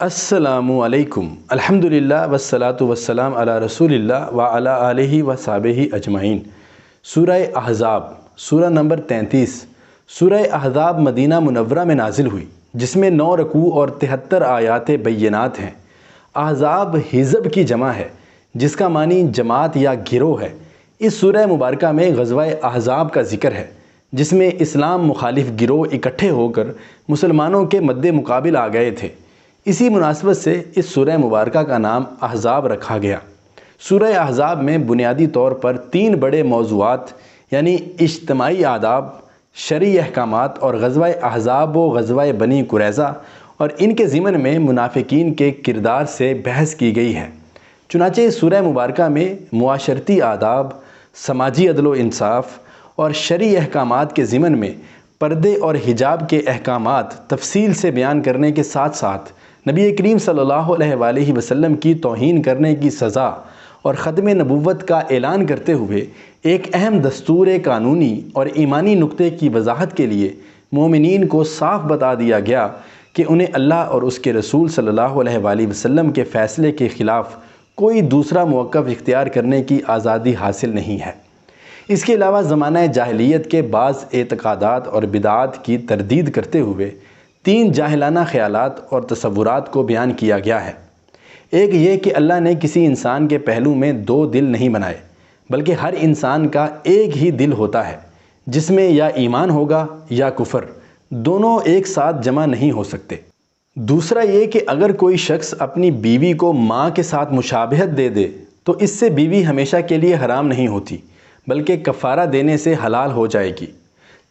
السلام علیکم الحمدللہ والصلاة والسلام علی رسول اللہ وعلی آلہ وصحبہ اجمعین۔ سورہ احزاب سورہ نمبر 33۔ سورہ احزاب مدینہ منورہ میں نازل ہوئی، جس میں 9 رکوع اور 73 آیات بینات ہیں۔ احزاب حزب کی جمع ہے، جس کا معنی جماعت یا گروہ ہے۔ اس سورہ مبارکہ میں غزوہ احزاب کا ذکر ہے، جس میں اسلام مخالف گروہ اکٹھے ہو کر مسلمانوں کے مد مقابل آ گئے تھے۔ اسی مناسبت سے اس سورہ مبارکہ کا نام احزاب رکھا گیا۔ سورہ احزاب میں بنیادی طور پر 3 بڑے موضوعات یعنی اجتماعی آداب، شرعی احکامات اور غزوہ احزاب و غزوہ بنی قریظہ اور ان کے ضمن میں منافقین کے کردار سے بحث کی گئی ہے۔ چنانچہ اس سورہ مبارکہ میں معاشرتی آداب، سماجی عدل و انصاف اور شرعی احکامات کے ضمن میں پردے اور حجاب کے احکامات تفصیل سے بیان کرنے کے ساتھ ساتھ نبی کریم صلی اللہ علیہ وآلہ وسلم کی توہین کرنے کی سزا اور ختم نبوت کا اعلان کرتے ہوئے ایک اہم دستور قانونی اور ایمانی نقطے کی وضاحت کے لیے مومنین کو صاف بتا دیا گیا کہ انہیں اللہ اور اس کے رسول صلی اللہ علیہ وآلہ وسلم کے فیصلے کے خلاف کوئی دوسرا موقف اختیار کرنے کی آزادی حاصل نہیں ہے۔ اس کے علاوہ زمانہ جاہلیت کے بعض اعتقادات اور بدعات کی تردید کرتے ہوئے 3 جاہلانہ خیالات اور تصورات کو بیان کیا گیا ہے۔ ایک یہ کہ اللہ نے کسی انسان کے پہلو میں 2 دل نہیں بنائے، بلکہ ہر انسان کا ایک ہی دل ہوتا ہے، جس میں یا ایمان ہوگا یا کفر، دونوں ایک ساتھ جمع نہیں ہو سکتے۔ دوسرا یہ کہ اگر کوئی شخص اپنی بیوی کو ماں کے ساتھ مشابہت دے دے تو اس سے بیوی ہمیشہ کے لیے حرام نہیں ہوتی، بلکہ کفارہ دینے سے حلال ہو جائے گی۔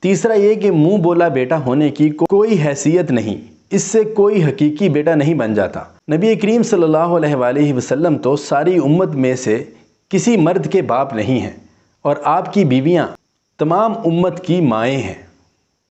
تیسرا یہ کہ منہ بولا بیٹا ہونے کی کوئی حیثیت نہیں، اس سے کوئی حقیقی بیٹا نہیں بن جاتا۔ نبی کریم صلی اللہ علیہ وآلہ وسلم تو ساری امت میں سے کسی مرد کے باپ نہیں ہیں، اور آپ کی بیویاں تمام امت کی مائیں ہیں۔